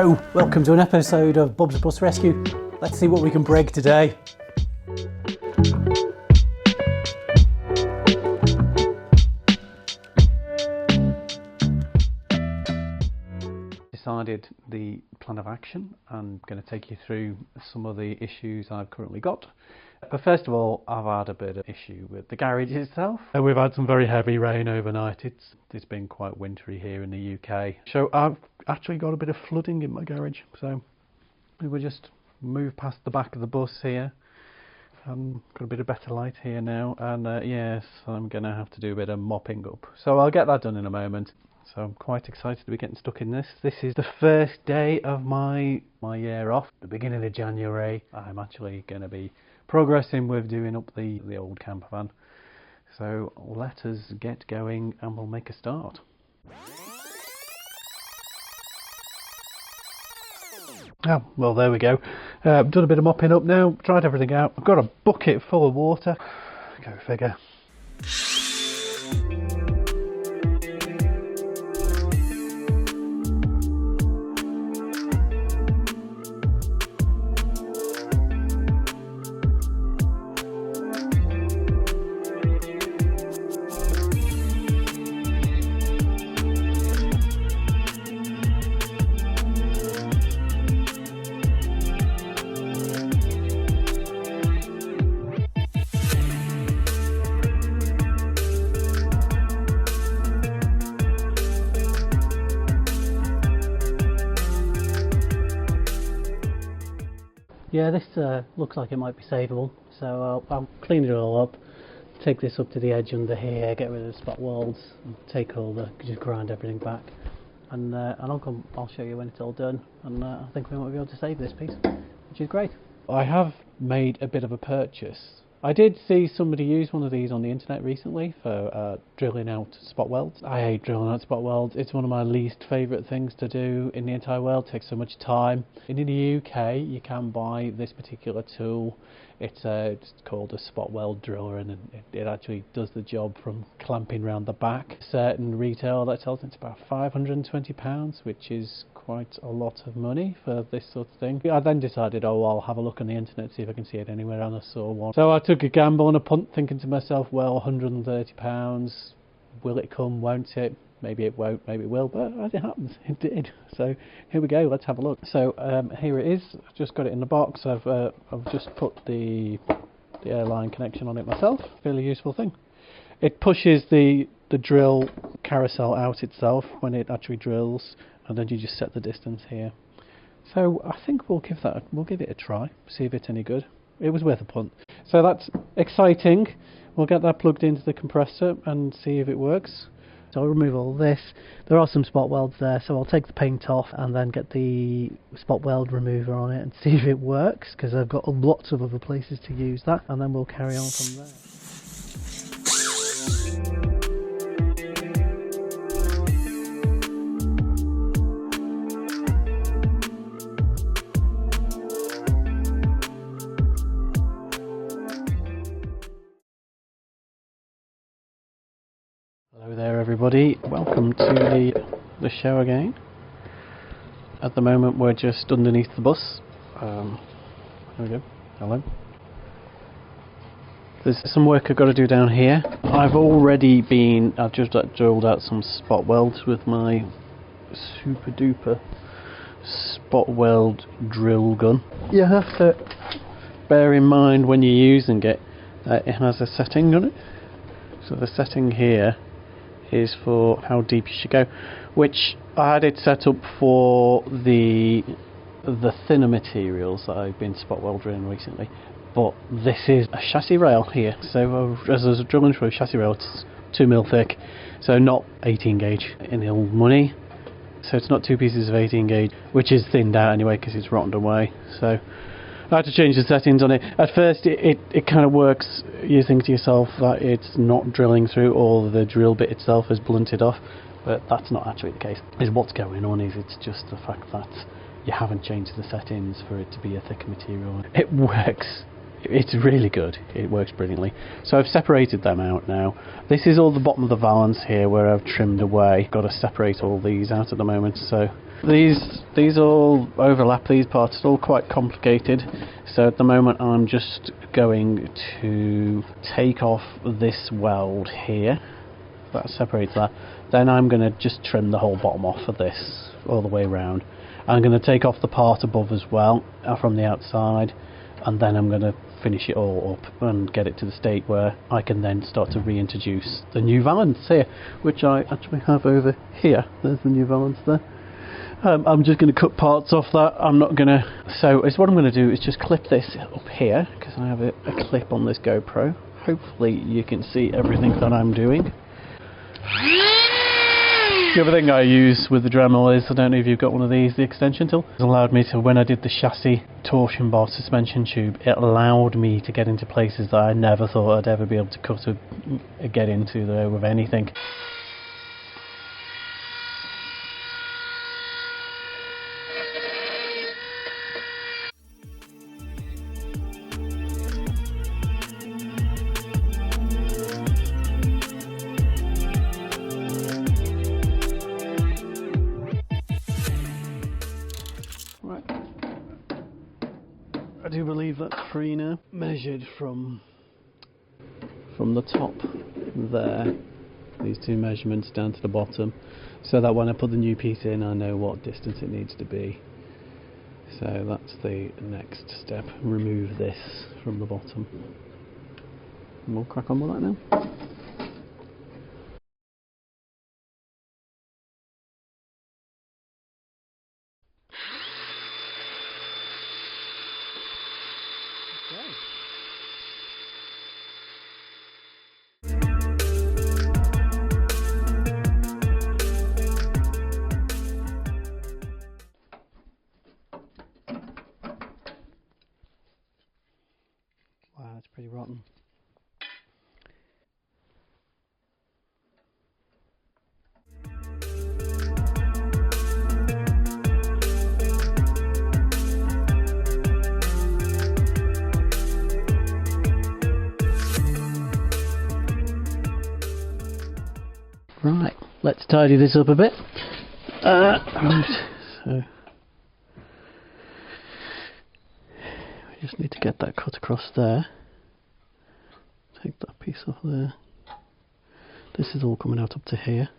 Hello, welcome to an episode of Bob's Bus Rescue. Let's see what we can break today. Decided the plan of action. I'm going to take you through some of the issues I've currently got. But first of all, I've had a bit of issue with the garage itself. We've had some very heavy rain overnight. It's been quite wintry here in the UK. So I've actually got a bit of flooding in my garage. So we will just move past the back of the bus here. Got a bit of better light here now. And yes, I'm going to have to do a bit of mopping up. So I'll get that done in a moment. So I'm quite excited to be getting stuck in this. This is the first day of my year off. The beginning of January, I'm actually going to be progressing with doing up the old camper van. So let us get going and we'll make a start. Oh, well, there we go. Done a bit of mopping up now, tried everything out. I've got a bucket full of water. Go figure. Yeah, this looks like it might be savable, so I'll clean it all up, take this up to the edge under here, get rid of the spot welds, and take all just grind everything back, and I'll show you when it's all done, and I think we might be able to save this piece, which is great. I have made a bit of a purchase. I did see somebody use one of these on the internet recently for drilling out spot welds. I hate drilling out spot welds. It's one of my least favourite things to do in the entire world. It takes so much time. In the UK you can buy this particular tool. It's called a spot weld driller, and it actually does the job from clamping around the back. Certain retail that sells it's about £520, which is quite a lot of money for this sort of thing. I then decided, I'll have a look on the internet, see if I can see it anywhere, and I saw one. So I took a gamble on a punt, thinking to myself, well, £130, will it come, won't it? Maybe it won't, maybe it will, but as it happens, it did. So here we go, let's have a look. So here it is, I've just got it in the box. I've just put the airline connection on it myself. Fairly useful thing. It pushes the drill carousel out itself when it actually drills, and then you just set the distance here. So I think we'll give it a try, see if it's any good. It was worth a punt. So that's exciting. We'll get that plugged into the compressor and see if it works. So I'll remove all this. There are some spot welds there, so I'll take the paint off and then get the spot weld remover on it and see if it works, because I've got lots of other places to use that, and then we'll carry on from there. Hello there everybody, welcome to the show again. At the moment we're just underneath the bus. There we go, hello. There's some work I've got to do down here. I've just drilled out some spot welds with my super duper spot weld drill gun. You have to bear in mind when you're using it that it has a setting on it. So the setting here is for how deep you should go, which I had it set up for the thinner materials that I've been spot welding recently, but this is a chassis rail here, so as I was drilling through a chassis rail, it's 2mm thick, so not 18 gauge in ill money, so it's not two pieces of 18 gauge, which is thinned out anyway because it's rotted away. So I had to change the settings on it. At first it kind of works, you think to yourself that it's not drilling through, or the drill bit itself is blunted off, but that's not actually the case. What's going on is it's just the fact that you haven't changed the settings for it to be a thicker material. It works. It's really good. It works brilliantly. So I've separated them out now. This is all the bottom of the valance here where I've trimmed away. Got to separate all these out at the moment. So These all overlap, these parts, it's all quite complicated. So at the moment I'm just going to take off this weld here. That separates that. Then I'm going to just trim the whole bottom off of this all the way around. I'm going to take off the part above as well from the outside, and then I'm going to finish it all up and get it to the state where I can then start to reintroduce the new valance here, which I actually have over here. There's the new valance there. I'm just going to cut parts off that. I'm not going to... So what I'm going to do is just clip this up here, because I have a clip on this GoPro. Hopefully you can see everything that I'm doing. The other thing I use with the Dremel is, I don't know if you've got one of these, the extension tool. It allowed me to, when I did the chassis torsion bar suspension tube, it allowed me to get into places that I never thought I'd ever be able to cut or get into there with anything. I do believe that's free now. Measured from the top there, these two measurements down to the bottom, so that when I put the new piece in I know what distance it needs to be. So that's the next step. Remove this from the bottom. And we'll crack on with that now. Wow, that's pretty rotten. Right, let's tidy this up a bit. Right, so we just need to get that cut across there. Take that piece off there. This is all coming out up to here.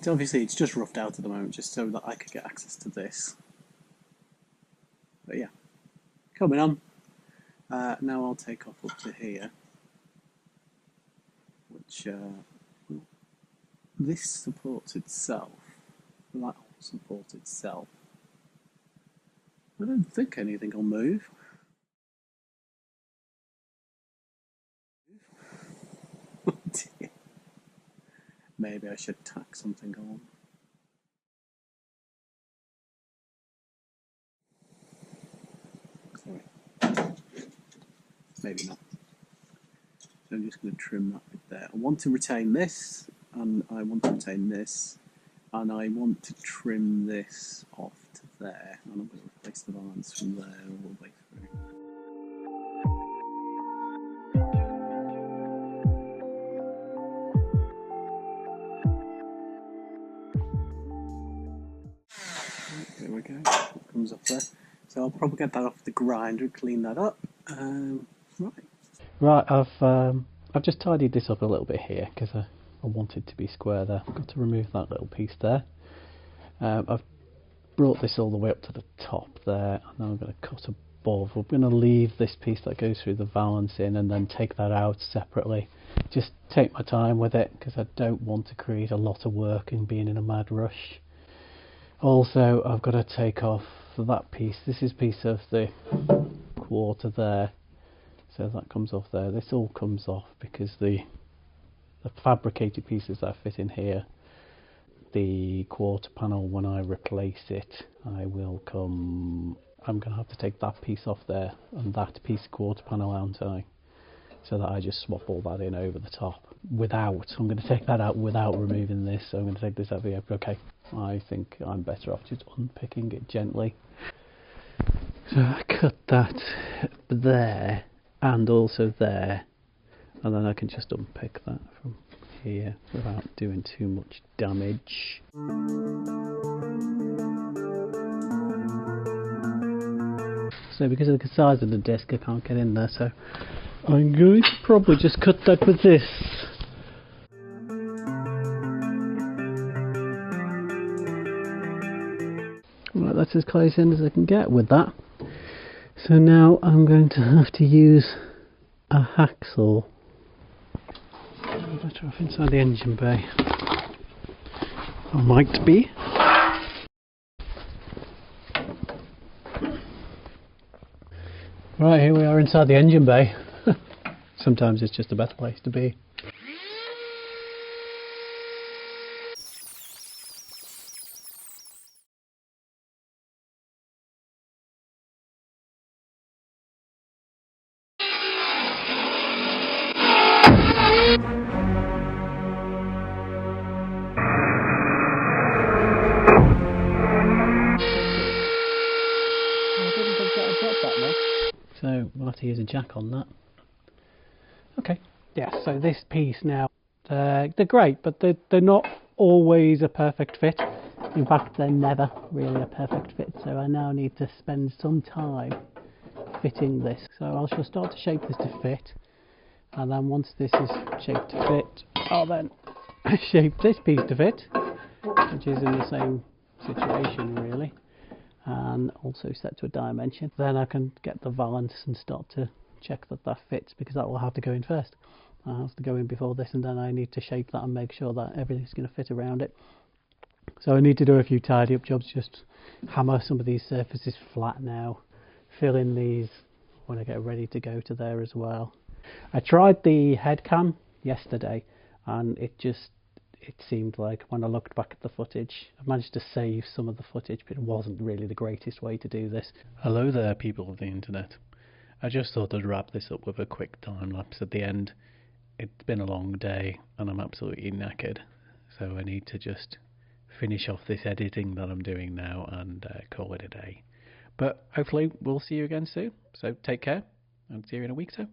So obviously it's just roughed out at the moment, just so that I could get access to this. But yeah, coming on. Now I'll take off up to here, which this supports itself. That will support itself. I don't think anything will move. Oh dear. Maybe I should tack something on. Sorry. Maybe not. So I'm just going to trim that bit there. I want to retain this, and I want to retain this, and I want to trim this off to there. And I'm going to replace the valance from there all the way through. There we go, it comes up there. So I'll probably get that off the grinder, clean that up. Right, I've just tidied this up a little bit here because I want it to be square there. I've got to remove that little piece there. I've brought this all the way up to the top there, and then I'm going to cut above. We're going to leave this piece that goes through the valance in and then take that out separately. Just take my time with it because I don't want to create a lot of work in being in a mad rush. Also, I've got to take off that piece. This is a piece of the Quater there, so that comes off there. This all comes off because the fabricated pieces that fit in here, the Quater panel, when I replace it, I'm going to have to take that piece off there and that piece of Quater panel out, so that I just swap all that in over the top. I'm going to take that out without removing this, so I'm going to take this out here. Okay, I think I'm better off just unpicking it gently. So I cut that there and also there, and then I can just unpick that from here without doing too much damage. So because of the size of the disc I can't get in there, so I'm going to probably just cut that with this. Right, that's as close in as I can get with that. So now I'm going to have to use a hacksaw. Better off inside the engine bay. I might be. Right, here we are inside the engine bay. Sometimes it's just a better place to be. So we'll have to use a jack on that. Okay, yeah, so this piece now, they're great, but they're not always a perfect fit. In fact, they're never really a perfect fit, so I now need to spend some time fitting this. So I shall start to shape this to fit, and then once this is shaped to fit, I'll then shape this piece to fit, which is in the same situation really, and also set to a dimension. Then I can get the valance and start to check that that fits, because that will have to go in first. That has to go in before this, and then I need to shape that and make sure that everything's going to fit around it. So I need to do a few tidy up jobs, just hammer some of these surfaces flat now, fill in these when I get ready to go to there as well. I tried the head cam yesterday, and it seemed like when I looked back at the footage, I managed to save some of the footage, but it wasn't really the greatest way to do this. Hello there, people of the internet. I just thought I'd wrap this up with a quick time lapse at the end. It's been a long day and I'm absolutely knackered, so I need to just finish off this editing that I'm doing now and call it a day. But hopefully we'll see you again soon, so take care and see you in a week or so.